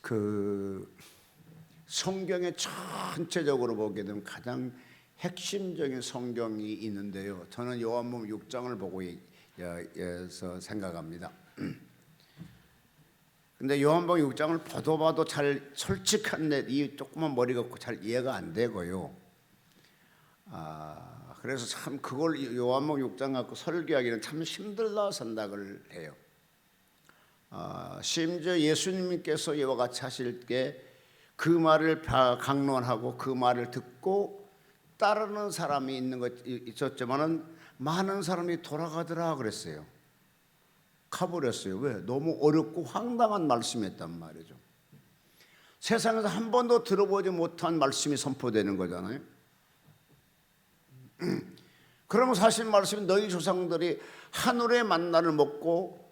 그 성경에 전체적으로 보게 되면 가장 핵심적인 성경이 있는데요. 저는 요한복음 6장을 보고 해서 생각합니다. 근데 요한복음 6장을 봐도 잘 솔직한데 이 조그만 머리가 잘 이해가 안 되고요. 그래서 참 그걸 요한복음 6장 갖고 설교하기는 참 힘들다 생각을 해요. 심지어 예수님께서 이와 같이 하실 때 그 말을 강론하고 그 말을 듣고 따르는 사람이 있는 것 있었지만은 많은 사람이 돌아가더라 그랬어요. 가버렸어요. 왜? 너무 어렵고 황당한 말씀이었단 말이죠. 세상에서 한 번도 들어보지 못한 말씀이 선포되는 거잖아요. 그러면 사실 말씀은 너희 조상들이 하늘의 만나를 먹고,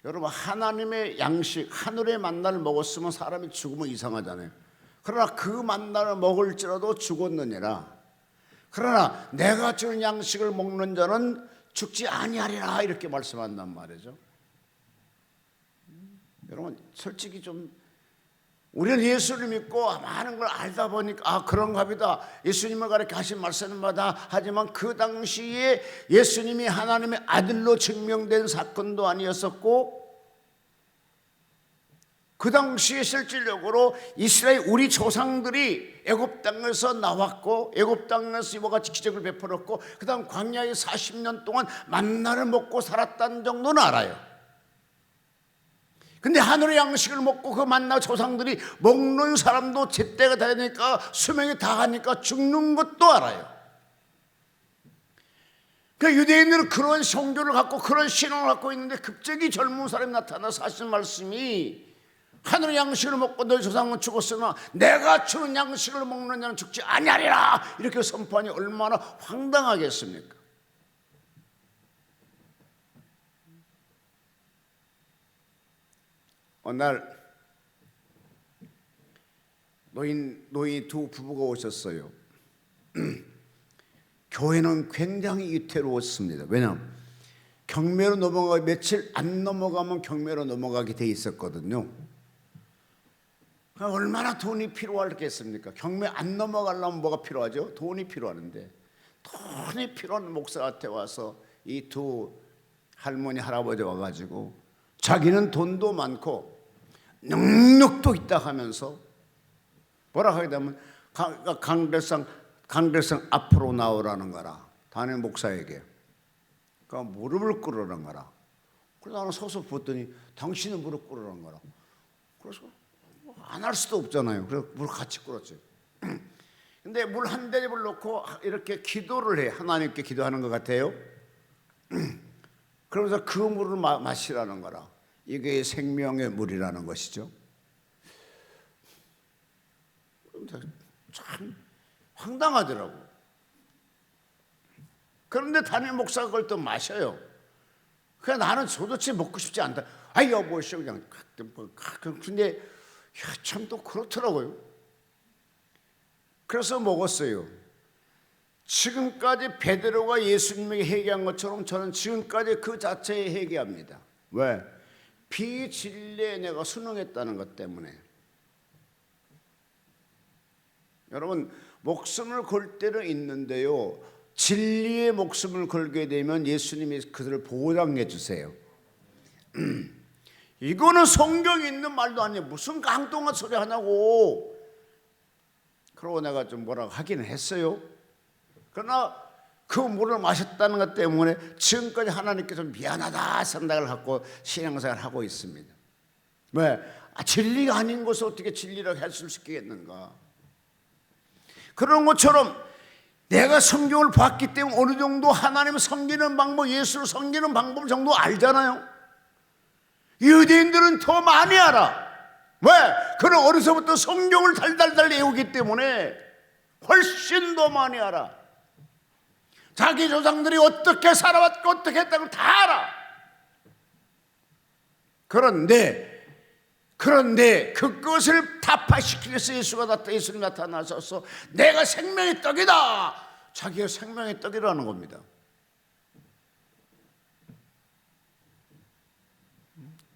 여러분 하나님의 양식 하늘의 만나를 먹었으면 사람이 죽으면 이상하잖아요. 그러나 그 만나를 먹을지라도 죽었느니라. 그러나 내가 주는 양식을 먹는 자는 죽지 아니하리라 이렇게 말씀한단 말이죠. 여러분 솔직히 좀 우리는 예수를 믿고 많은 걸 알다 보니까 그런가 보다 예수님을 가르쳐 하신 말씀마다 하지만 그 당시에 예수님이 하나님의 아들로 증명된 사건도 아니었었고, 그 당시에 실질적으로 이스라엘 우리 조상들이 애굽 땅에서 나왔고 애굽 땅에서 이와 같이 기적을 베풀었고 그 다음 광야에 40년 동안 만나를 먹고 살았다는 정도는 알아요. 근데 하늘의 양식을 먹고 그 만나 조상들이 먹는 사람도 제때가 되니까 수명이 다 가니까 죽는 것도 알아요. 그러니까 유대인들은 그런 성교를 갖고 그런 신앙을 갖고 있는데 갑자기 젊은 사람이 나타나서 하신 말씀이 하늘의 양식을 먹고 너희 조상은 죽었으나 내가 주는 양식을 먹는 자는 죽지 아니하리라 이렇게 선포하니 얼마나 황당하겠습니까? 어느 날 노인 두 부부가 오셨어요. 교회는 굉장히 위태로웠습니다. 왜냐하면 경매로 넘어가 며칠 안 넘어가면 경매로 넘어가게 돼 있었거든요. 얼마나 돈이 필요하겠습니까? 경매 안 넘어가려면 뭐가 필요하죠? 돈이 필요하는데 돈이 필요한 목사한테 와서 이 두 할머니 할아버지 와가지고 자기는 돈도 많고 능력도 있다 하면서 뭐라 하게 되면 강대상 앞으로 나오라는 거라. 담임 목사에게 그러니까 무릎을 꿇으라는 거라. 그래서 나는 서서 보더니 당신은 무릎 꿇으라는 거라. 그래서 안 할 수도 없잖아요. 그래서 물 같이 꿇었어요. 근데 물 한 대접을 놓고 이렇게 기도를 해. 하나님께 기도하는 것 같아요. 그러면서 그 물을 마시라는 거라. 이게 생명의 물이라는 것이죠. 참 황당하더라고. 그런데 담임 목사가 그걸 또 마셔요. 그냥 나는 도대체 먹고 싶지 않다. 여보시오 그냥. 근데 참 또 그렇더라고요. 그래서 먹었어요. 지금까지 베드로가 예수님에게 회개한 것처럼 저는 지금까지 그 자체에 회개합니다. 왜? 비진리에 내가 순응했다는 것 때문에. 여러분 목숨을 걸 때는 있는데요, 진리의 목숨을 걸게 되면 예수님이 그들을 보장해 주세요. 이거는 성경에 있는 말도 아니에요. 무슨 깡통한 소리 하냐고. 그러고 내가 좀 뭐라고 하기는 했어요. 그러나 그 물을 마셨다는 것 때문에 지금까지 하나님께서 미안하다 생각을 갖고 신앙생활을 하고 있습니다. 왜? 진리가 아닌 것을 어떻게 진리라고 할 수 있겠는가. 그런 것처럼 내가 성경을 봤기 때문에 어느 정도 하나님을 섬기는 방법, 예수를 섬기는 방법 정도 알잖아요. 유대인들은 더 많이 알아. 왜? 그는 어려서부터 성경을 달달달 외우기 때문에 훨씬 더 많이 알아. 자기 조상들이 어떻게 살아왔고 어떻게 했다고 다 알아. 그런데 그것을 타파시키기 위해서 예수님 나타나셔서 내가 생명의 떡이다. 자기가 생명의 떡이라는 겁니다.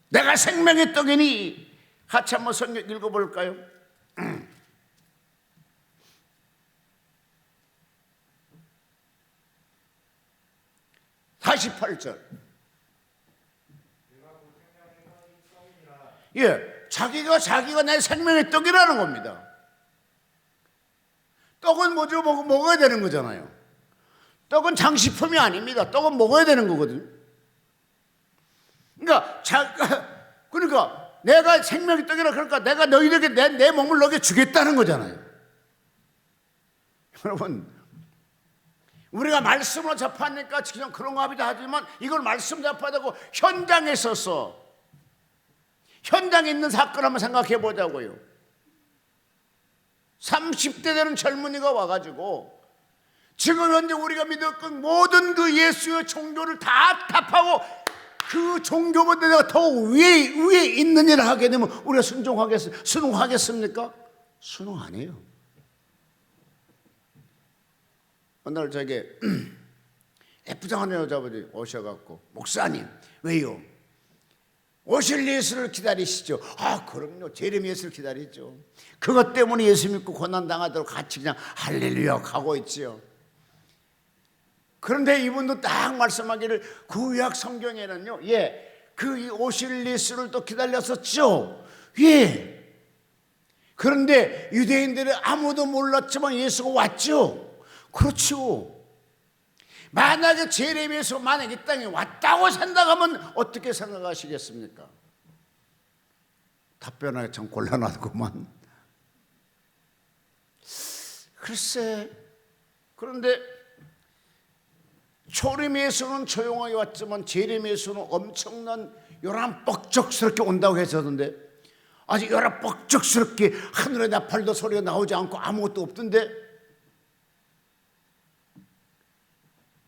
내가 생명의 떡이니 같이 한번 성경 읽어볼까요? 48절. 예, 자기가 내 생명의 떡이라는 겁니다. 떡은 뭐죠? 먹어야 되는 거잖아요. 떡은 장식품이 아닙니다. 떡은 먹어야 되는 거거든요. 그러니까 내가 생명의 떡이라, 그러니까 내가 너희들에게 내 몸을 너에게 주겠다는 거잖아요. 여러분, 우리가 말씀으로 접하니까 그냥 그런 거 하기도 하지만, 이걸 말씀 접하다고 현장에 서서 현장에 있는 사건 한번 생각해 보자고요. 30대 되는 젊은이가 와가지고 지금 현재 우리가 믿었던 모든 그 예수의 종교를 다 답하고 그 종교보다 내가 더 위에 있는 일을 하게 되면 우리가 순종하겠습니까? 순종 안 해요. 오늘 저에게 예쁘장한 여자분이 오셔갖고, 목사님 왜요? 오실 예수를 기다리시죠? 아, 그럼요. 재림 예수를 기다리죠. 그것 때문에 예수 믿고 고난당하도록 같이 그냥 할렐루야 하고 있지요. 그런데 이분도 딱 말씀하기를, 구약 성경에는요, 그 오실 예수를 또 기다렸었죠. 그런데 유대인들이 아무도 몰랐지만 예수가 왔죠. 그렇죠. 만약에 재림 예수가 만약에 이 땅에 왔다고 생각하면 어떻게 생각하시겠습니까? 답변하기 참 곤란하구만. 글쎄, 그런데 초림 예수는 조용하게 왔지만 재림 예수는 엄청난 요란뻑적스럽게 온다고 했었는데, 아직 요란뻑적스럽게 하늘에 나팔도 소리가 나오지 않고 아무것도 없던데,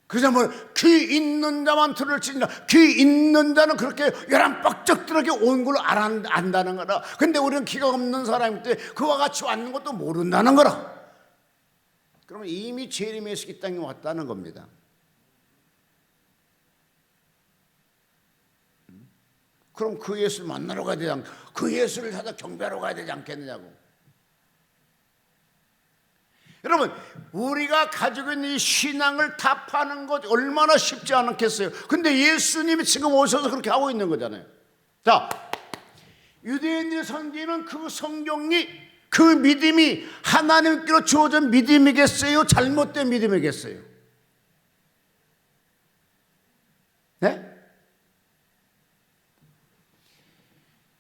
그저 귀 있는 자만 들을 지니라. 귀 있는 자는 그렇게 요란뻑적스럽게 온 걸 안다는 거라. 근데 우리는 귀가 없는 사람일 때 그와 같이 왔는 것도 모른다는 거라. 그러면 이미 재림 예수 이 땅에 왔다는 겁니다. 그럼 그 예수를 만나러 가야 되지 않겠느냐, 그 예수를 찾아 경배하러 가야 되지 않겠느냐고. 여러분, 우리가 가지고 있는 이 신앙을 답하는 것 얼마나 쉽지 않겠어요. 근데 예수님이 지금 오셔서 그렇게 하고 있는 거잖아요. 자, 유대인들이 섬기는 그 성경이, 그 믿음이 하나님께로 주어진 믿음이겠어요? 잘못된 믿음이겠어요? 네?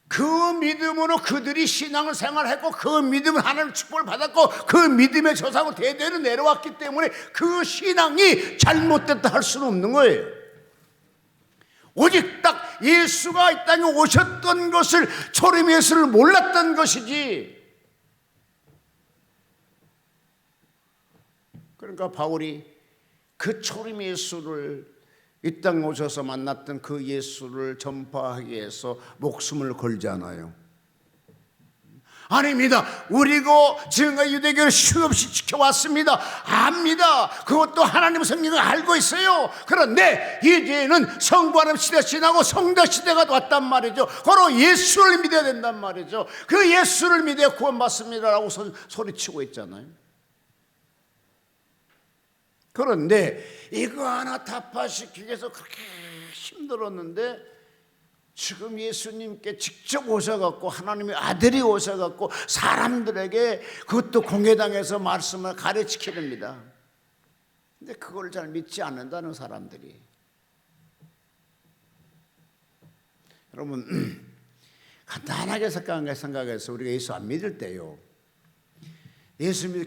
그 믿음으로 그들이 신앙을 생활했고, 그 믿음을 하나님 축복을 받았고, 그 믿음의 조상으로 대대로 내려왔기 때문에 그 신앙이 잘못됐다 할 수는 없는 거예요. 오직 딱 예수가 이 땅에 오셨던 것을, 초림 예수를 몰랐던 것이지. 그러니까 바울이 그 초림 예수를, 이 땅에 오셔서 만났던 그 예수를 전파하기 위해서 목숨을 걸잖아요. 아닙니다. 우리고 지금까지 유대교를 쉼없이 지켜왔습니다. 압니다. 그것도 하나님 성령을 알고 있어요. 그런데 이제는 성부하나님 시대가 지나고 성자 시대가 왔단 말이죠. 바로 예수를 믿어야 된단 말이죠. 그 예수를 믿어야 구원받습니다라고 소리치고 있잖아요. 그런데 이거 하나 답화시키기 위해서 그렇게 힘들었는데, 지금 예수님께 직접 오셔갖고, 하나님의 아들이 오셔갖고 사람들에게, 그것도 공회당에서 말씀을 가르치게 됩니다. 근데 그걸 잘 믿지 않는다는 사람들이. 여러분, 간단하게 생각해서 우리가 예수 안 믿을 때요,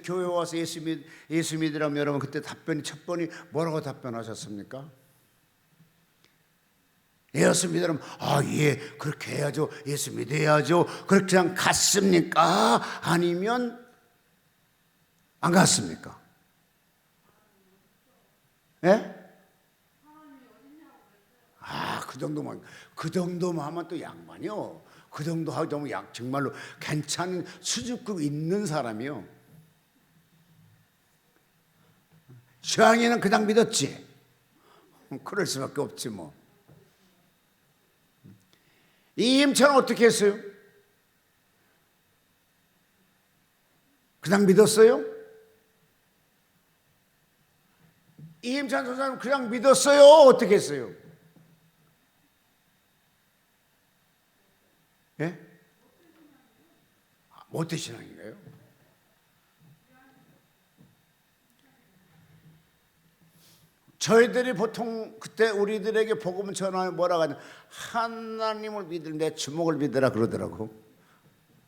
교회 와서 예수 믿으라면 여러분 그때 첫 번이 뭐라고 답변하셨습니까? 예수 믿으라면 그렇게 해야죠. 예수 믿어야죠. 그렇게 그냥 갔습니까? 아니면 안 갔습니까? 예? 그 정도만 하면 또 양반이요. 그 정도 하고 정말로 괜찮은 수준급 있는 사람이요. 수양이는 그냥 믿었지. 그럴 수밖에 없지 뭐. 이임찬은 어떻게 했어요? 그냥 믿었어요? 이임찬 선사님 그냥 믿었어요? 어떻게 했어요? 예? 못된 신앙인가요? 저희들이 보통 그때 우리들에게 복음 전하면 뭐라고 하냐, 하나님을 믿을 내 주먹을 믿으라 그러더라고.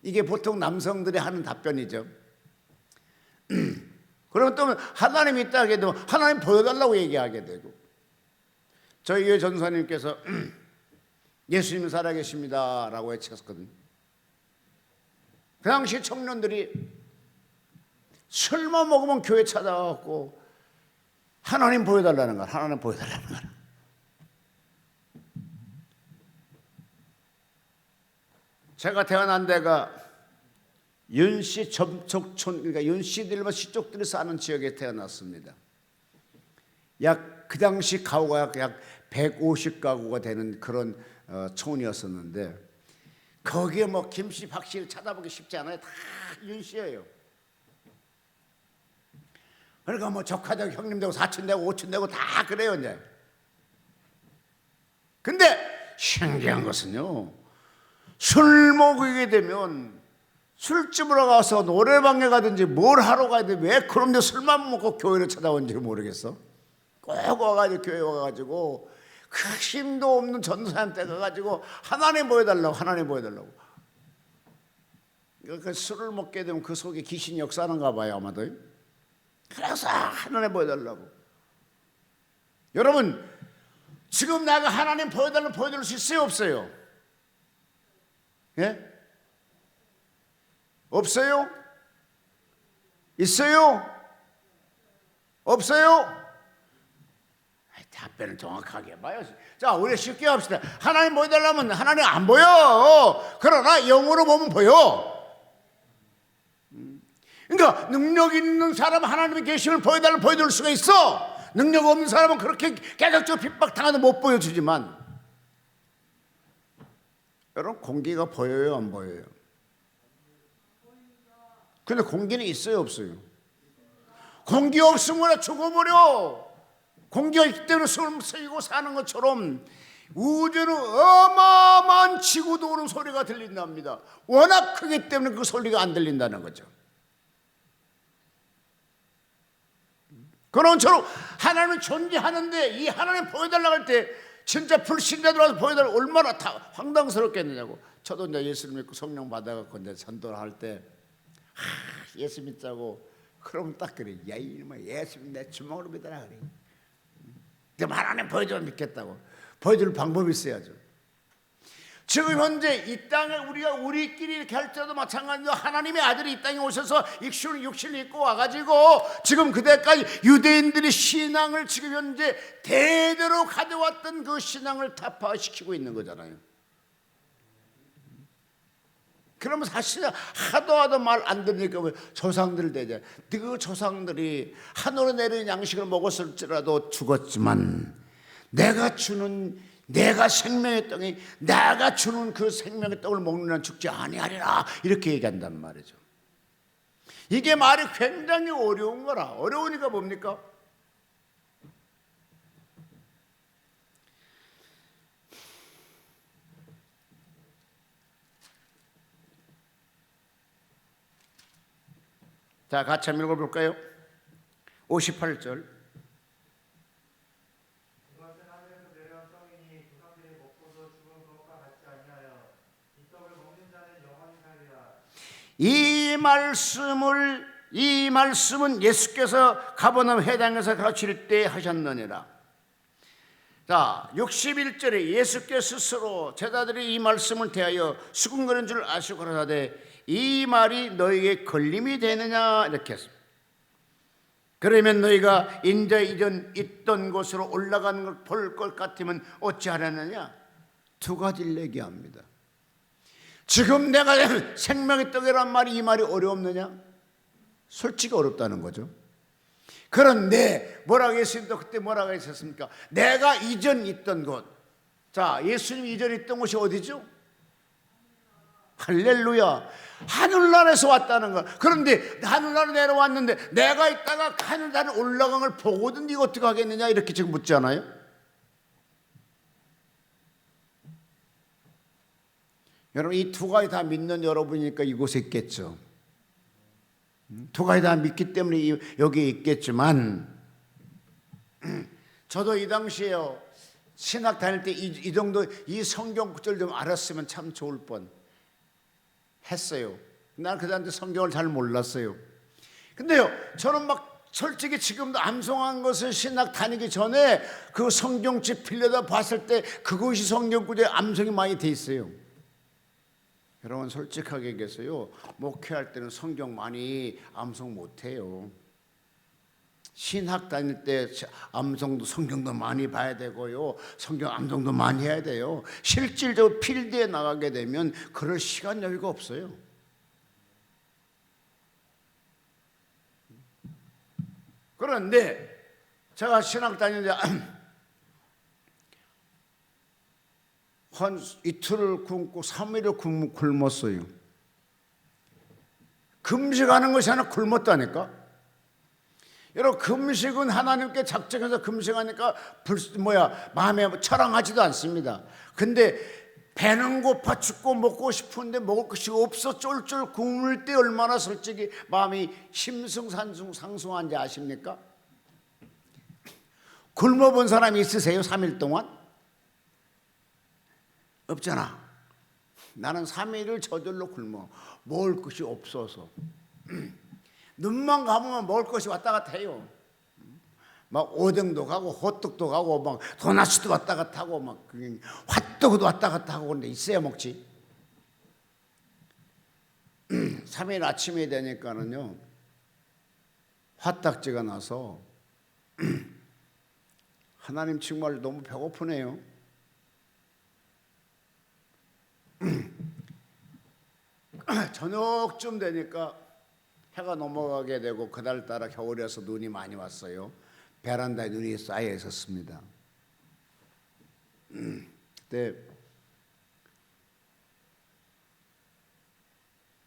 이게 보통 남성들이 하는 답변이죠. 그러면 또 하나님이 있다 하게 되면 하나님 보여달라고 얘기하게 되고, 저희 교회 전사님께서 예수님 살아계십니다 라고 외쳤거든요. 그 당시 청년들이 술만 먹으면 교회 찾아가고 하나님 보여달라는 거야. 하나님 보여달라는 거야. 제가 태어난 데가 윤씨 접촉촌, 그러니까 윤씨들과 시족들이 사는 지역에 태어났습니다. 약 그 당시 가구가 약 150가구가 되는 그런 촌이었었는데, 거기에 뭐 김씨, 박씨를 찾아보기 쉽지 않아요. 다 윤씨예요. 그러니까 뭐 조카되고 형님 되고 사촌 되고 오촌 되고 다 그래요 이제. 근데 신기한 것은요, 술 먹게 되면 술집으로 가서 노래방에 가든지 뭘 하러 가야 돼. 왜 그런데 술만 먹고 교회를 찾아온지 모르겠어. 꼭 와가지고 교회 와가지고 그 힘도 없는 전도사한테 가가지고 하나님 보여달라고, 하나님 보여달라고. 그 술을 먹게 되면 그 속에 귀신이 역사하는가 봐요 아마도. 그래서 하나님 보여달라고. 여러분, 지금 내가 하나님 보여달라고 보여드릴 수 있어요 없어요? 예? 없어요? 있어요? 없어요? 답변을 정확하게 해봐요. 자, 우리 쉽게 합시다. 하나님 보여달라면 하나님 안 보여. 그러나 영으로 보면 보여. 그러니까 능력 있는 사람은 하나님의 계심을 보여달라고 보여줄 수가 있어. 능력 없는 사람은 그렇게 계속적으로 핍박당하도 못 보여주지만, 여러분 공기가 보여요 안 보여요? 근데 공기는 있어요 없어요? 공기 없으면 죽어버려. 공기가 있기 때문에 숨 쉬고 사는 것처럼 우주는 어마어마한 지구도 오는 소리가 들린답니다. 워낙 크기 때문에 그 소리가 안 들린다는 거죠. 그런 처럼 하나님은 존재하는데 이 하나님 보여달라고 할 때 진짜 불신자 들어와서 보여달라고 얼마나 다 황당스럽겠느냐고. 저도 이제 예수를 믿고 성령 받아갖고 이제 전도를 할 때 예수 믿자고 그러면 딱 그래. 야 이놈아 예수 내 주먹으로 믿어라 그래. 근데 하나님 보여주면 믿겠다고. 보여줄 방법이 있어야죠. 지금 현재 이 땅에 우리가 우리끼리 이렇게 할 때도 마찬가지로 하나님의 아들이 이 땅에 오셔서 육신을 입고 와가지고 지금 그때까지 유대인들이 신앙을 지금 현재 대대로 가져왔던 그 신앙을 타파시키고 있는 거잖아요. 그러면 사실 하도 말 안 들으니까 조상들 되자. 그 조상들이 하늘로 내리는 양식을 먹었을지라도 죽었지만 내가 생명의 떡이 내가 주는 그 생명의 떡을 먹는 한 죽지 아니하리라 이렇게 얘기한단 말이죠. 이게 말이 굉장히 어려운 거라. 어려우니까 뭡니까? 자, 같이 한번 읽어볼까요? 58절. 이 말씀은 예수께서 가버나움 회당에서 가르칠 때 하셨느니라. 자, 61절에 예수께서 스스로 제자들이 이 말씀을 대하여 수군거리는 줄 아시고 가라사대 이 말이 너희에게 걸림이 되느냐 이렇게 했습니다. 그러면 너희가 인자 이전 있던 곳으로 올라가는 걸 볼 것 같으면 어찌하려느냐. 두 가지를 얘기합니다. 지금 내가 생명의 떡이란 말이 이 말이 어렵느냐? 솔직히 어렵다는 거죠. 그런데 뭐라고 했습니까? 그때 뭐라고 했었습니까? 내가 이전 있던 곳. 자, 예수님이 이전 있던 곳이 어디죠? 할렐루야. 하늘나라에서 왔다는 거. 그런데 하늘나라 내려왔는데 내가 있다가 하늘나라 올라간 걸 보고든 네가 어떻게 하겠느냐 이렇게 지금 묻잖아요. 여러분 이 두 가지 다 믿는 여러분이니까 이곳에 있겠죠. 두 가지 다 믿기 때문에 여기에 있겠지만 저도 이 당시에요 신학 다닐 때 이 정도 이 성경 구절 좀 알았으면 참 좋을 뻔 했어요. 난 그다음에 성경을 잘 몰랐어요. 근데요 저는 막 솔직히 지금도 암송한 것을 신학 다니기 전에 그 성경집 빌려다 봤을 때 그것이 성경 구절에 암송이 많이 돼 있어요. 여러분 솔직하게 얘기해서요 목회할 때는 성경 많이 암송 못해요. 신학 다닐 때 암송도 성경도 많이 봐야 되고요 성경 암송도 많이 해야 돼요. 실질적으로 필드에 나가게 되면 그럴 시간 여유가 없어요. 그런데 제가 신학 다닐 때 한 이틀을 굶고 3일을 굶었어요. 금식하는 것이 하나 굶었다니까. 여러분 금식은 하나님께 작정해서 금식하니까 마음에 처량하지도 않습니다. 근데 배는 고파 죽고 먹고 싶은데 먹을 것이 없어 쫄쫄 굶을 때 얼마나 솔직히 마음이 상숭한지 아십니까? 굶어본 사람이 있으세요? 3일 동안? 없잖아. 나는 3일을 저절로 굶어. 먹을 것이 없어서. 눈만 감으면 먹을 것이 왔다 갔다 해요. 막 오뎅도 가고 호떡도 가고 막 도나츠도 왔다 갔다 하고 막 핫도그도 왔다 갔다 하고 그런데 있어야 먹지. 3일 아침이 되니까는요 화딱지가 나서 하나님 정말 너무 배고프네요. 저녁쯤 되니까 해가 넘어가게 되고 그날따라 겨울이어서 눈이 많이 왔어요. 베란다에 눈이 쌓여 있었습니다. 그때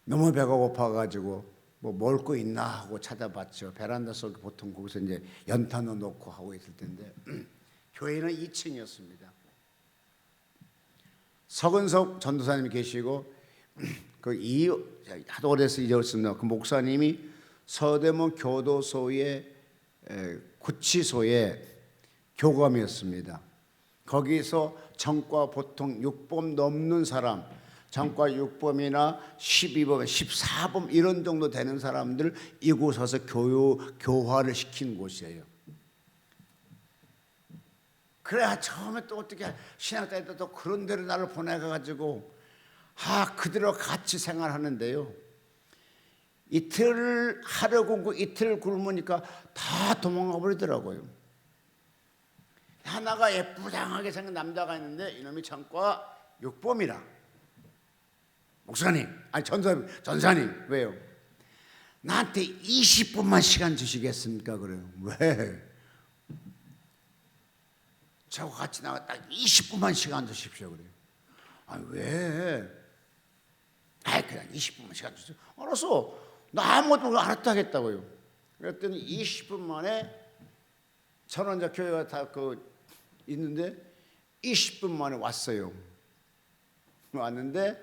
너무 배가 고파가지고 뭐 먹을 거 있나 하고 찾아봤죠. 베란다 속에 보통 거기서 이제 연탄을 놓고 하고 있을 텐데 교회는 2층이었습니다. 서근석 전도사님이 계시고 하도 오래돼서 잊었습니다. 그 목사님이 서대문 교도소의 구치소의 교감이었습니다. 거기서 전과 보통 6범 넘는 사람, 전과 6범이나 12범, 14범 이런 정도 되는 사람들 이곳 와서 교화를 시킨 곳이에요. 그래 처음에 또 어떻게 신학 다닐 때 또 그런 데로 나를 보내가지고 그대로 같이 생활하는데요. 하루 굶고 이틀 굶으니까 다 도망가 버리더라고요. 하나가 예쁘장하게 생긴 남자가 있는데 이놈이 전과 6범이라. 목사님, 아니 전사님 왜요? 나한테 20분만 시간 주시겠습니까? 그래요. 왜? 저하고 같이 나가 딱 20분만 시간 주십시오. 그래요. 왜? 그냥 20분만 시간 주세요. 알았어. 나 아무것도 모르고 알았다 하겠다고요. 그랬더니 20분 만에 저는 이제 교회가 다 있는데 20분 만에 왔어요. 왔는데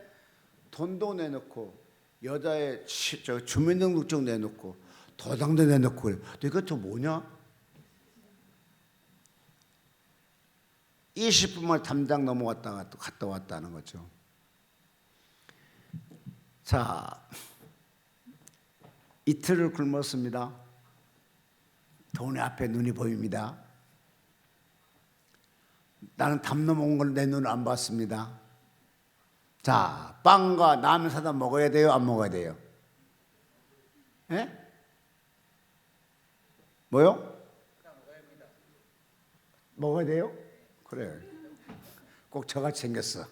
돈도 내놓고 여자의 주민등록증 내놓고 도장도 내놓고 그래. 너 이거 뭐냐? 20분만 담장 넘어갔다가 또 갔다 왔다는 거죠. 자, 이틀을 굶었습니다. 돈의 앞에 눈이 보입니다. 나는 담 넘어온 걸 내 눈을 안 봤습니다. 자, 빵과 라면 사다 먹어야 돼요? 안 먹어야 돼요? 예? 뭐요? 먹어야 돼요? 그래. 꼭 저같이 생겼어.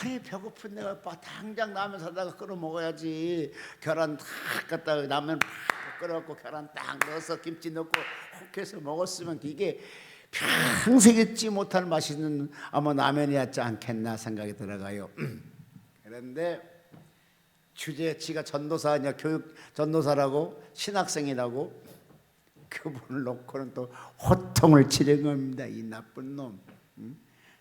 아니 배고픈 내가 당장 라면 사다가 끓여 먹어야지. 계란 딱 갖다가 라면 팍 끓여갖고 계란 딱 넣어서 김치 넣고 혹 해서 먹었으면 이게 평생 잊지 못할 맛있는 아마 라면이었지 않겠나 생각이 들어가요. 그런데 주제치가 전도사냐, 교육 전도사라고 신학생이라고 그분을 놓고는 또 호통을 치는 겁니다. 이 나쁜 놈.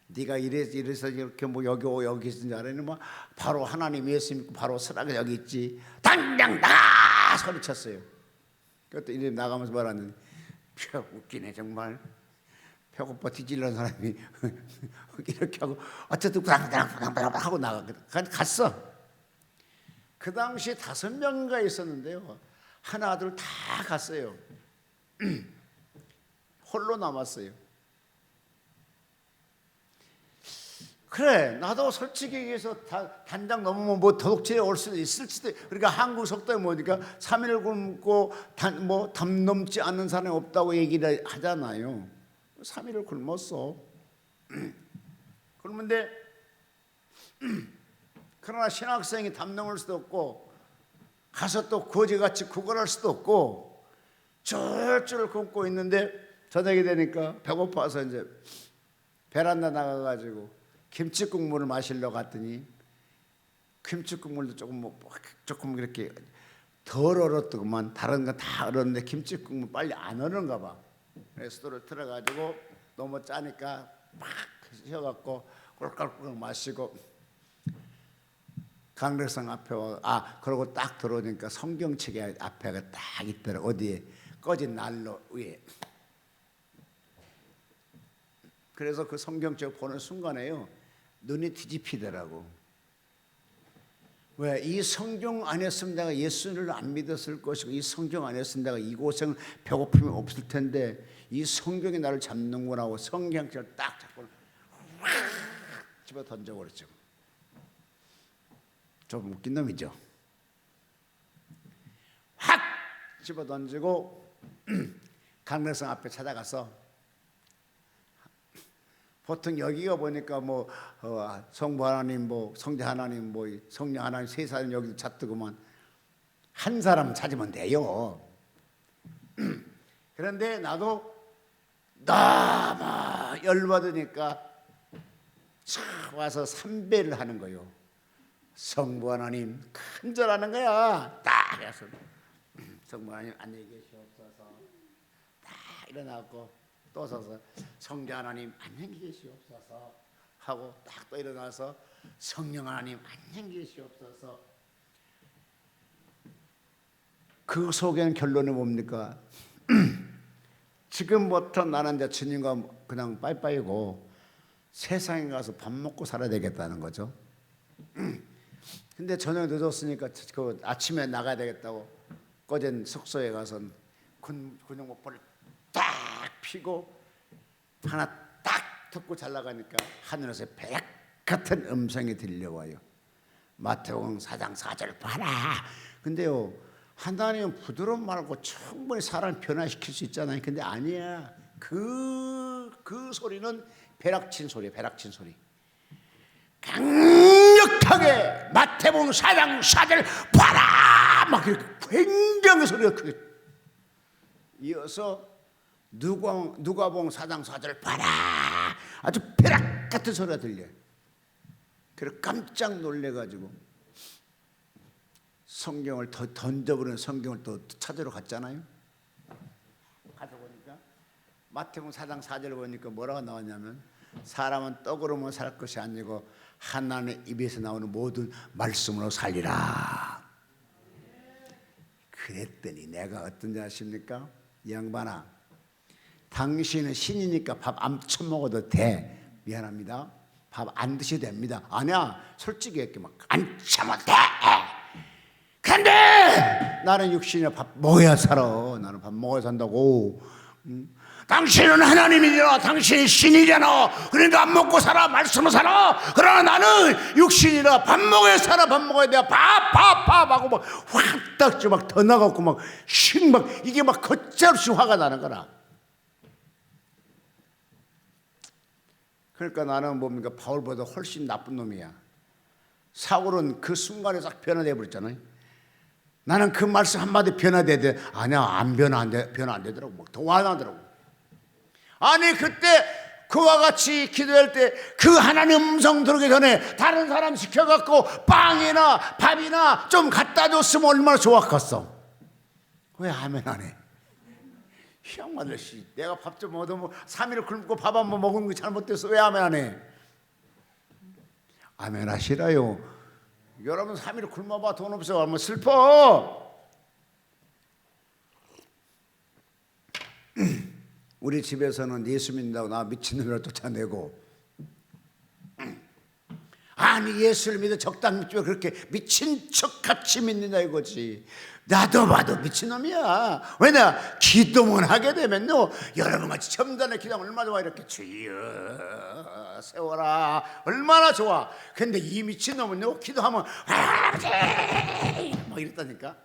네가 이래서 이렇게 뭐 여기 있는 줄 알았니? 뭐 바로 하나님 예수 믿고 바로 서라가 여기 있지. 당장 나가! 소리쳤어요. 그것도 이제 나가면서 말하는데 웃기네 정말. 배고파 뒤질는 사람이 이렇게 하고 어쨌든 부당부당 하고 갔어. 그 당시에 5명인가 있었는데요. 하나 둘 다 갔어요. 홀로 남았어요. 그래, 나도 솔직히 얘기해서 단장 넘으면 뭐 도둑질에 올 수도 있을지도. 그러니까 한국 속도에 뭐니까 3일 굶고 담 넘지 않는 사람이 없다고 얘기를 하잖아요. 3일을 굶었어. 굶는데 그러나 신학생이 담 넘을 수도 없고 가서 또 거지같이 구걸할 수도 없고 줄줄 굶고 있는데 저녁이 되니까 배고파서 이제 베란다 나가가지고 김치국물을 마시려고 갔더니 김치국물도 조금 이렇게 덜 얼었더구만. 다른 건 다 얼었는데 김치국물 빨리 안 얼은가 봐. 그래서 수도를 틀어가지고 너무 짜니까 막 쉬어갖고 꿀꺽꿀꺽 마시고 강백성 앞에 그러고 딱 들어오니까 성경책이 앞에가 딱 있더라. 어디에 꺼진 난로 위에. 그래서 그 성경책 보는 순간에요 눈이 뒤집히더라고. 왜? 이 성경 안이었으면 내가 예수를 안 믿었을 것이고 이 성경 안이었으면 내가 이 고생 배고픔이 없을 텐데 이 성경이 나를 잡는구나 하고 성경책을 딱 잡고 확 집어 던져버렸죠. 좀 웃긴 놈이죠. 확 집어 던지고 강릉성 앞에 찾아가서 보통 여기가 보니까 성부 하나님, 성자 하나님, 성령 하나님 세 사람 여기도 찾더구만. 한 사람 찾으면 돼요. 그런데 나도 너무 열받으니까 와서 삼배를 하는 거요. 성부 하나님 큰절하는 거야. 딱 해서 성부 하나님 안녕히 계시옵소서. 딱 일어나고 또 서서 성자 하나님 안녕히 계시옵소서 하고 딱 또 일어나서 성령 하나님 안녕히 계시옵소서. 그 속에는 결론이 뭡니까? 지금부터 나는 이제 주님과 그냥 빠이빠이고 세상에 가서 밥 먹고 살아야 되겠다는 거죠. 근데 저녁 늦었으니까 그 아침에 나가야 되겠다고 꺼진 숙소에 가서 근육목걸을 딱 피고 하나 딱 듣고 잘 나가니까 하늘에서 백 같은 음성이 들려와요. 마태복음 4장 4절 봐라. 근데요 하나님은 부드러운 말고 충분히 사람을 변화시킬 수 있잖아요. 근데 아니야. 그 소리는 벼락친 소리야. 벼락친 소리. 강력하게 마태복음 4장 4절 봐라 막 이렇게 굉장히 소리가 크게 이어서 누가복음 4장 4절 봐라 아주 벼락 같은 소리가 들려요. 그래서 깜짝 놀래가지고 성경을 더 던져버리는 성경을 또 찾으러 갔잖아요. 가서 보니까 마태복음 4장 4절 보니까 뭐라고 나왔냐면 사람은 떡으로만 살 것이 아니고 하나님의 입에서 나오는 모든 말씀으로 살리라. 그랬더니 내가 어떤지 아십니까? 이 양반아, 당신은 신이니까 밥 안 처먹어도 돼. 미안합니다. 밥 안 드셔도 됩니다. 아니야, 솔직히 이렇게 막 안 참아도 돼. 근데 나는 육신이라 밥 먹어야 살아. 나는 밥 먹어야 산다고. 당신은 하나님이잖아. 당신이 신이잖아. 그러니까 안 먹고 살아. 말씀으로 살아. 그러나 나는 육신이라 밥 먹어야 살아. 밥 먹어야 돼. 밥 하고 막 확딱 막 더 나가고 막 이게 막 걷잡없이 화가 나는 거라. 그러니까 나는 뭡니까? 바울보다 훨씬 나쁜 놈이야. 사울은 그 순간에 싹 변화돼 버렸잖아요. 나는 그 말씀 한마디 변화돼야 돼. 아니야, 안 변화 안 되더라고. 막 더 화나더라고. 아니 그때 그와 같이 기도할 때 그 하나님 음성 들어오기 전에 다른 사람 시켜갖고 빵이나 밥이나 좀 갖다 줬으면 얼마나 좋았겠어. 왜 아멘 안 해? 형아들 씨, 내가 밥 좀 얻으면 3일 굶고 밥 한 번 먹은 게 잘못됐어. 왜 아멘 안 해? 아멘 하시라요. 여러분 3일 굶어봐 돈 없어 얼마나 슬퍼. 우리 집에서는 예수 믿는다고 나 미친놈이라 쫓아내고, 아니 예수를 믿어 적당히 믿지 왜 그렇게 미친 척같이 믿느냐 이거지. 나도 봐도 미친놈이야. 왜냐 기도만 하게 되면요 여러분같이 첨단의 기도하면 얼마나 좋아. 이렇게 주여 세워라 얼마나 좋아. 근데 이 미친놈은요 기도하면 아버지 막 이랬다니까.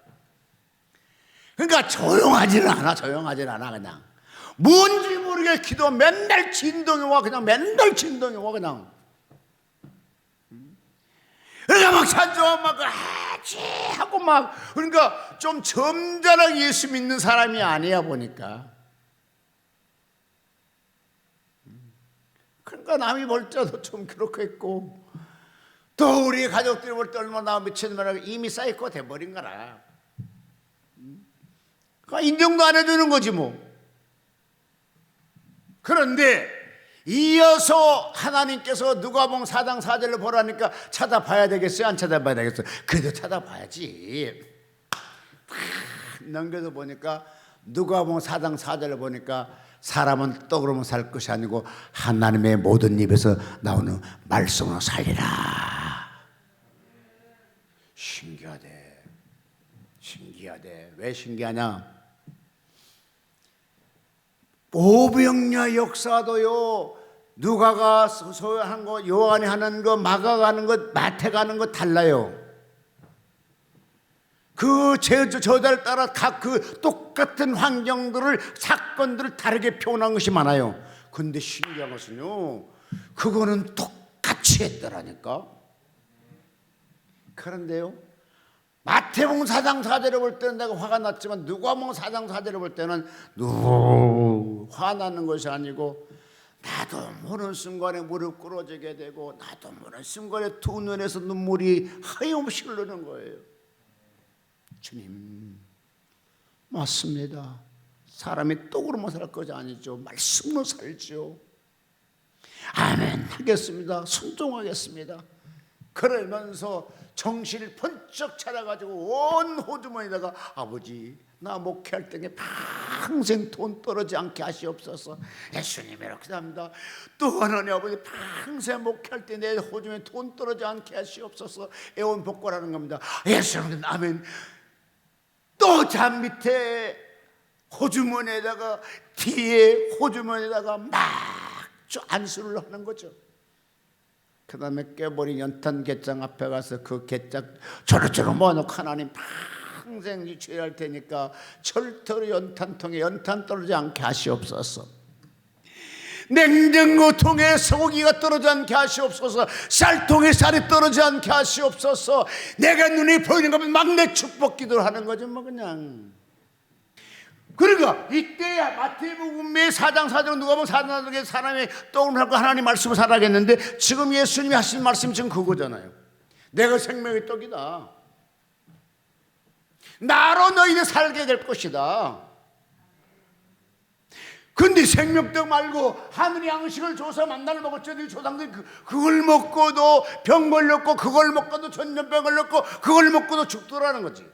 그러니까 조용하지는 않아. 그냥 뭔지 모르게 기도 맨날 진동이 와. 그냥 맨날 진동이 와. 그냥 그러니까 막 찬송하고 막 아치 하고 막. 그러니까 좀 점잖하게 예수 믿는 사람이 아니야 보니까. 그러니까 남이 볼 때도 좀 그렇겠고, 또 우리 가족들이 볼 때 얼마나 미친놈이라고 이미 사이코가 돼버린 거라. 그러니까 인정도 안 해주는 거지 뭐. 그런데 이어서 하나님께서 누가복음 4장 4절을 보라니까 찾아봐야 되겠어요? 안 찾아봐야 되겠어요? 그래도 찾아봐야지. 넘겨서 보니까 누가복음 4장 4절을 보니까 사람은 떡으로만 살 것이 아니고 하나님의 모든 입에서 나오는 말씀으로 살리라. 신기하대. 왜 신기하냐? 오병이어 역사도요 누가가 소유한 거, 요한이 하는 거, 마가가 하는 것, 마태가 하는 거 달라요. 그 저달 따라 각 그 똑같은 환경들을, 사건들을 다르게 표현한 것이 많아요. 근데 신기한 것은요 그거는 똑같이 했더라니까. 그런데요 마태복음 4장 4절을 볼 때는 내가 화가 났지만 누가복음 4장 4절을 볼 때는 화나는 것이 아니고 나도 모르는 순간에 무릎 꿇어지게 되고 나도 모르는 순간에 두 눈에서 눈물이 하염없이 흐르는 거예요. 주님 맞습니다. 사람이 떡으로만 살 것이 아니죠. 말씀으로 살죠. 아멘 하겠습니다. 순종하겠습니다. 그러면서 정신을 번쩍 차려가지고 온 호주머니에다가 아버지 나 목회할 때에 평생 돈 떨어지지 않게 하시옵소서. 예수님 이렇게 합니다. 또 하나님 아버지 평생 목회할 때 내 호주머니에 돈 떨어지지 않게 하시옵소서. 애원복고라는 겁니다. 예수님 아멘. 또 잔 밑에 호주머니에다가 뒤에 호주머니에다가 막 안수를 하는 거죠. 그 다음에 깨버린 연탄 갯장 앞에 가서 그 갯장 조르조르 모아놓고 하나님 평생 유치할 테니까 절대로 연탄통에 연탄 떨어지지 않게 하시옵소서. 냉장고통에 소고기가 떨어지지 않게 하시옵소서. 쌀통에 쌀이 떨어지지 않게 하시옵소서. 내가 눈이 보이는 거면 막내 축복 기도를 하는 거죠 뭐 그냥. 그러니까 이때야 마태복음의 4장 4절은 누가복음 4장 4절에 사람의 떡을 하고 하나님 말씀을 살아가겠는데 지금 예수님이 하신 말씀이 지금 그거잖아요. 내가 생명의 떡이다. 나로 너희들 살게 될 것이다. 근데 생명떡 말고 하늘의 양식을 줘서 만나를 먹었죠. 조상들이 그걸 먹고도 병 걸렸고 그걸 먹고도 전염병 걸렸고 그걸 먹고도 죽더라는 거지.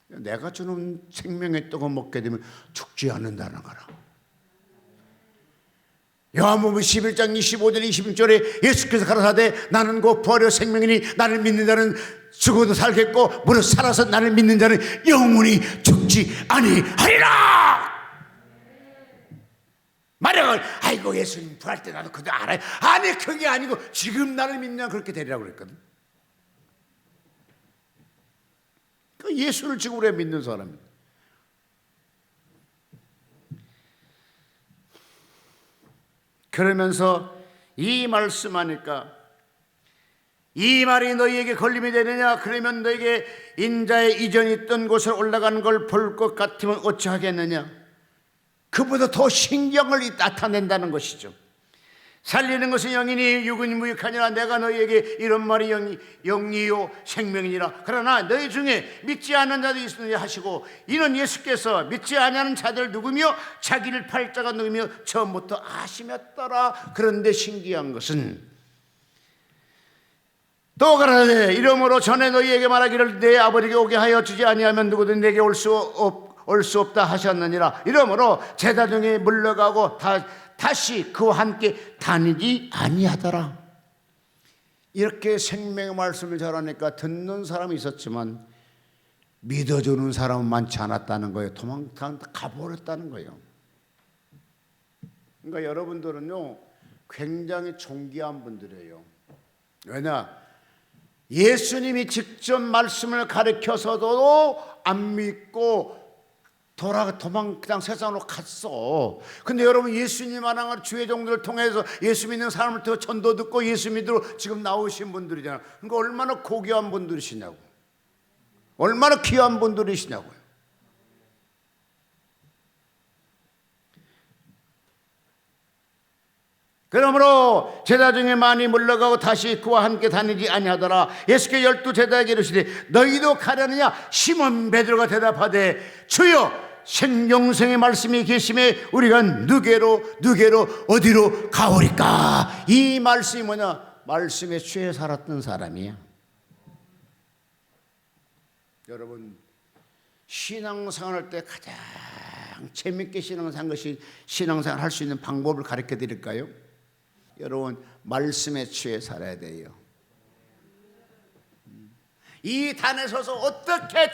내가 주는 생명의 떡을 먹게 되면 죽지 않는다는 거라. 요한복음 11장 25절 26절에 예수께서 가라사대 나는 곧 부활이요 생명이니 나를 믿는 자는 죽어도 살겠고 무릇 살아서 나를 믿는 자는 영원히 죽지 아니하리라. 마리아가 아이고 예수님 부활 때 나도 그거 알아요. 아니 그게 아니고 지금 나를 믿냐 그렇게 되리라고 그랬거든. 그 예수를 지금 우리가 믿는 사람입니다. 그러면서 이 말씀하니까 이 말이 너희에게 걸림이 되느냐? 그러면 너희에게 인자의 이전이 있던 곳에 올라가는 걸 볼 것 같으면 어찌하겠느냐? 그보다 더 신경을 나타낸다는 것이죠. 살리는 것은 영이니 육은 무익하니라. 내가 너희에게 이런 말이 영이요 생명이니라. 그러나 너희 중에 믿지 않는 자도 있으니 하시고, 이는 예수께서 믿지 아니하는 자들 누구며 자기를 팔 자가 누구며 처음부터 아심했더라. 그런데 신기한 것은 또 가라사대 이러므로 전에 너희에게 말하기를 내 아버지께 오게 하여 주지 아니하면 누구든 내게 올 수 없다 하셨느니라. 이러므로 제자 중에 물러가고 다시 그와 함께 다니지 아니하더라. 이렇게 생명의 말씀을 전하니까 듣는 사람이 있었지만 믿어주는 사람은 많지 않았다는 거예요. 가버렸다는 거예요. 그러니까 여러분들은요 굉장히 존귀한 분들이에요. 왜냐? 예수님이 직접 말씀을 가르쳐서도 안 믿고 그냥 세상으로 갔어. 근데 여러분 예수님 하나가 주의 종들을 통해서 예수 믿는 사람을 통해 전도 듣고 예수 믿으러 지금 나오신 분들이잖아요. 그러니까 얼마나 고귀한 분들이시냐고, 얼마나 귀한 분들이시냐고요. 그러므로 제자 중에 많이 물러가고 다시 그와 함께 다니지 아니하더라. 예수께 12 제자에게 이르시되 너희도 가려느냐? 시몬 베드로가 대답하되 주여 생명성의 말씀이 계심에 우리가 누게로 어디로 가오리까? 이 말씀이 뭐냐? 말씀에 취해 살았던 사람이야. 여러분 신앙생활 할 때 가장 재밌게 신앙생활 할 수 있는 방법을 가르쳐 드릴까요? 여러분 말씀에 취해 살아야 돼요. 이 단에 서서 어떻게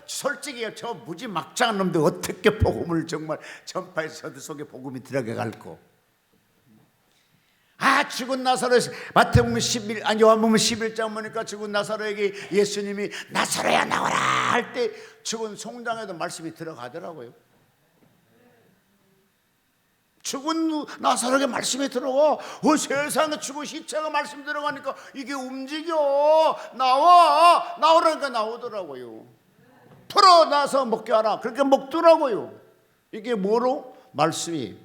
솔직히 저 무지막지한 놈들 어떻게 복음을 정말 전파해서 저들 속에 복음이 들어갈고. 죽은 나사로 마태복음 11 요한복음 11장 보니까 죽은 나사로에게 예수님이 나사로야 나와라 할 때 죽은 송장에도 말씀이 들어가더라고요. 죽은 나사로에게 말씀이 들어가. 세상에 죽은 시체가 말씀 들어가니까 이게 움직여. 나오라니까 나오더라고요. 풀어놔서 먹게 하라. 그렇게 먹더라고요. 이게 뭐로? 말씀이.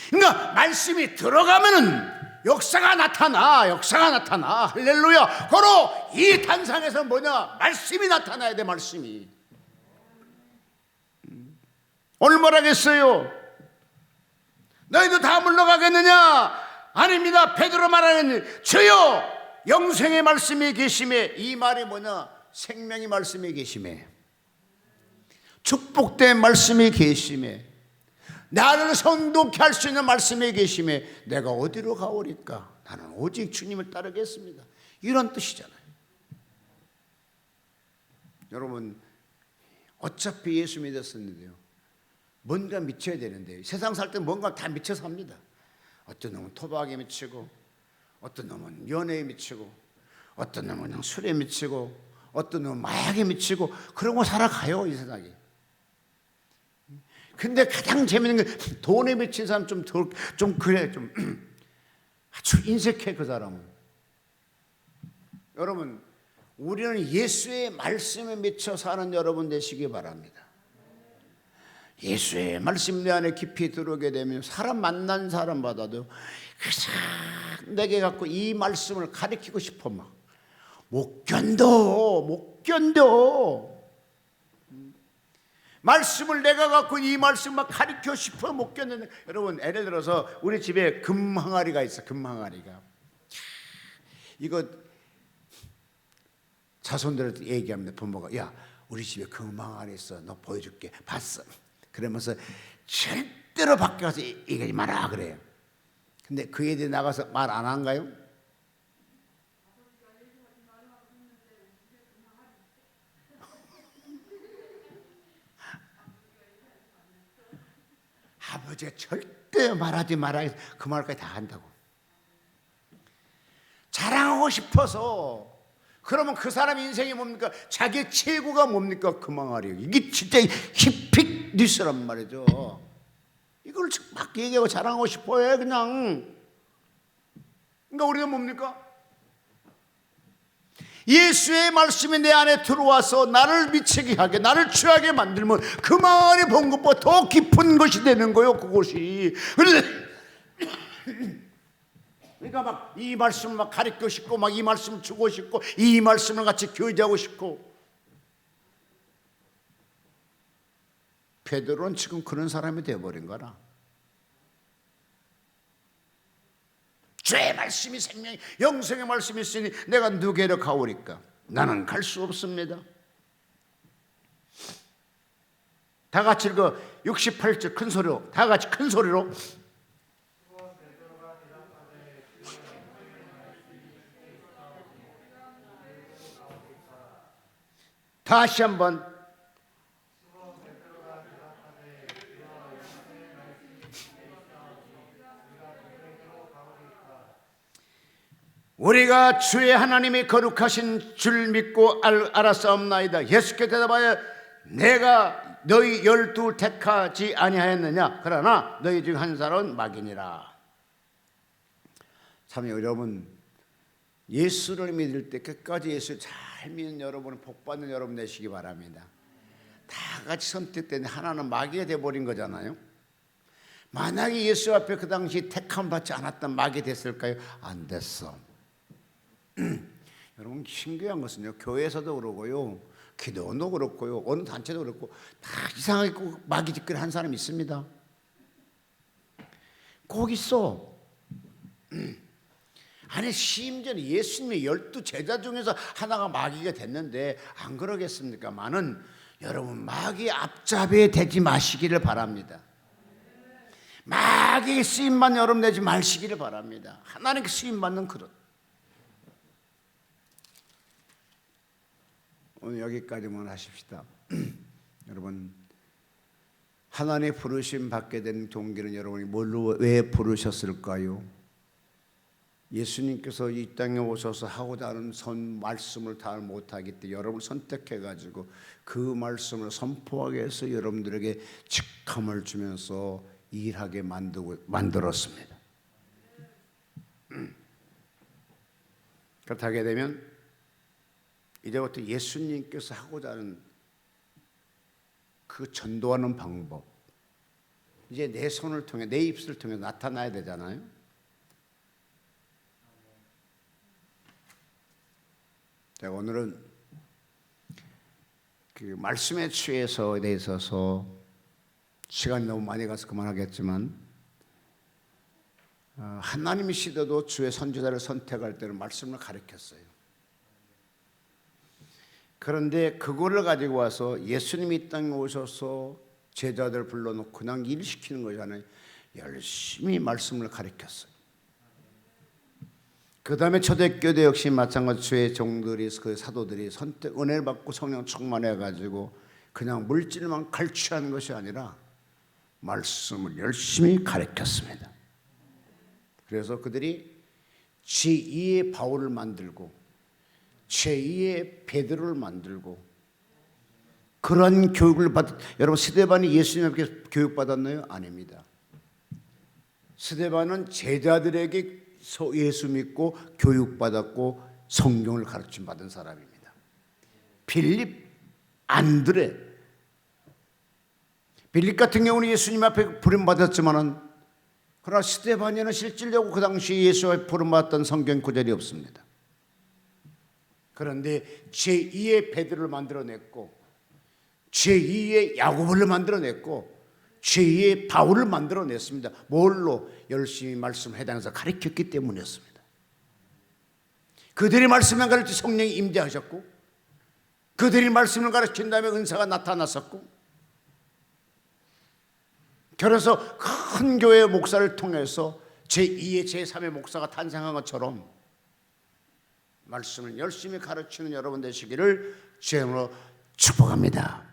그러니까 말씀이 들어가면은 역사가 나타나. 할렐루야. 바로 이 단상에서 뭐냐? 말씀이 나타나야 돼. 말씀이. 오늘 뭐라겠어요? 너희도 다 물러가겠느냐? 아닙니다. 베드로 말하는 주여 영생의 말씀이 계심에. 이 말이 뭐냐? 생명의 말씀이 계심에, 축복된 말씀이 계심에, 나를 선독케 할 수 있는 말씀이 계심에 내가 어디로 가오리까? 나는 오직 주님을 따르겠습니다. 이런 뜻이잖아요. 여러분 어차피 예수 믿었었는데요, 뭔가 미쳐야 되는데 세상 살 때 뭔가 다 미쳐 삽니다. 어떤 놈은 토박에 미치고, 어떤 놈은 연애에 미치고, 어떤 놈은 그냥 술에 미치고, 어떤 놈은 마약에 미치고, 그러고 살아가요 이 세상에. 근데 가장 재밌는 게 돈에 미친 사람 좀 아주 인색해 그 사람은. 여러분 우리는 예수의 말씀에 미쳐 사는 여러분 되시기 바랍니다. 예수의 말씀 내 안에 깊이 들어오게 되면 사람 만난 사람마다도 내게 갖고 이 말씀을 가르치고 싶어 막 못 견뎌. 말씀을 내가 갖고 이 말씀 막 가르치고 싶어 못 견디는. 여러분 예를 들어서 우리 집에 금 항아리가 있어. 금 항아리가 이거 자손들한테 얘기합니다. 부모가 야 우리 집에 금 항아리 있어. 너 보여줄게. 봤어. 그러면서 절대로 밖에 가서 얘기하지 마라 그래요. 근데 그 애들이 나가서 말 안 한가요? 아버지가 절대 말하지 마라 해서 그 말까지 다 한다고. 자랑하고 싶어서. 그러면 그 사람 인생이 뭡니까? 자기의 최고가 뭡니까? 그 망아리. 이게 진짜 히픽 뉴스란 말이죠. 이걸 막 얘기하고 자랑하고 싶어해 그냥. 그러니까 우리가 뭡니까? 예수의 말씀이 내 안에 들어와서 나를 미치게 하게, 나를 취하게 만들면 그만이 본 것보다 더 깊은 것이 되는 거예요. 그것이. 그러니까 막 이 말씀을 막 가르치고 싶고, 막 이 말씀을 주고 싶고, 이 말씀을 같이 교제하고 싶고. 베드로는 지금 그런 사람이 되어버린 거라. 주의 말씀이 생명이, 영생의 말씀이 있으니 내가 누구에게 가오리까? 나는 갈 수 없습니다. 다 같이 읽어. 68절 큰 소리로, 다 같이 큰 소리로. 다시 한번. 우리가 주의 하나님이 거룩하신 줄 믿고 알았사옵나이다. 예수께 대답하여 내가 너희 12 택하지 아니하였느냐? 그러나 너희 중 한 사람은 마귀니라. 참 여러분, 예수를 믿을 때 끝까지 예수를 잘 믿는 여러분은 복받는 여러분 되시기 바랍니다. 다 같이 선택된 하나는 마귀가 되어버린 거잖아요. 만약에 예수 앞에 그 당시 택함 받지 않았던 마귀 됐을까요? 안 됐어. 여러분, 신기한 것은요, 교회에서도 그러고요, 기도원도 그렇고요, 어느 단체도 그렇고 다 이상하게 꼭 마귀 짓거리 한 사람이 있습니다. 꼭 있어. 아니, 심지어 예수님의 12 제자 중에서 하나가 마귀가 됐는데 안 그러겠습니까? 많은 여러분, 마귀 앞잡이에 되지 마시기를 바랍니다. 마귀의 쓰임만 여러분 내지 마시기를 바랍니다. 하나님께 쓰임받는 그릇. 오늘 여기까지만 하십시다. 여러분, 하나님의 부르심 받게 된 동기는 여러분이 뭘로, 왜 부르셨을까요? 예수님께서 이 땅에 오셔서 하고자 하는 말씀을 다 못하기 때문에 여러분을 선택해가지고 그 말씀을 선포하게 해서 여러분들에게 직함을 주면서 일하게 만들었습니다. 그렇게 되면 이제부터 예수님께서 하고자 하는 그 전도하는 방법, 이제 내 손을 통해, 내 입술을 통해 나타나야 되잖아요. 제가 오늘은 그 말씀에 취해서에 대해서 시간이 너무 많이 가서 그만하겠지만, 하나님이시더라도 주의 선지자를 선택할 때는 말씀을 가르쳤어요. 그런데 그거를 가지고 와서 예수님이 이 땅에 오셔서 제자들 불러놓고 그냥 일시키는 거잖아요. 열심히 말씀을 가르쳤어요. 그 다음에 초대교회 역시 마찬가지로 주의 종들이, 그 사도들이 선택, 은혜를 받고 성령 충만해가지고 그냥 물질만 갈취하는 것이 아니라 말씀을 열심히 가르쳤습니다. 그래서 그들이 제2의 바울을 만들고 제2의 베드로를 만들고 그런 교육을 여러분, 스데반이 예수님께 교육받았나요? 아닙니다. 스데반은 제자들에게 예수 믿고 교육받았고 성경을 가르침 받은 사람입니다. 빌립, 안드레. 빌립 같은 경우는 예수님 앞에 부름받았지만은, 그러나 스데반에는 실질적으로 그 당시 예수 앞에 부름받았던 성경 구절이 없습니다. 그런데 제2의 베드로를 만들어냈고 제2의 야고보를 만들어냈고 제2의 바울을 만들어냈습니다. 뭘로? 열심히 말씀을 해당해서 가르쳤기 때문이었습니다. 그들이 말씀을 가르치 성령이 임재하셨고 그들이 말씀을 가르친 다음에 은사가 나타났었고, 그래서 큰 교회 목사를 통해서 제2의 제3의 목사가 탄생한 것처럼 말씀을 열심히 가르치는 여러분 되시기를 주님으로 축복합니다.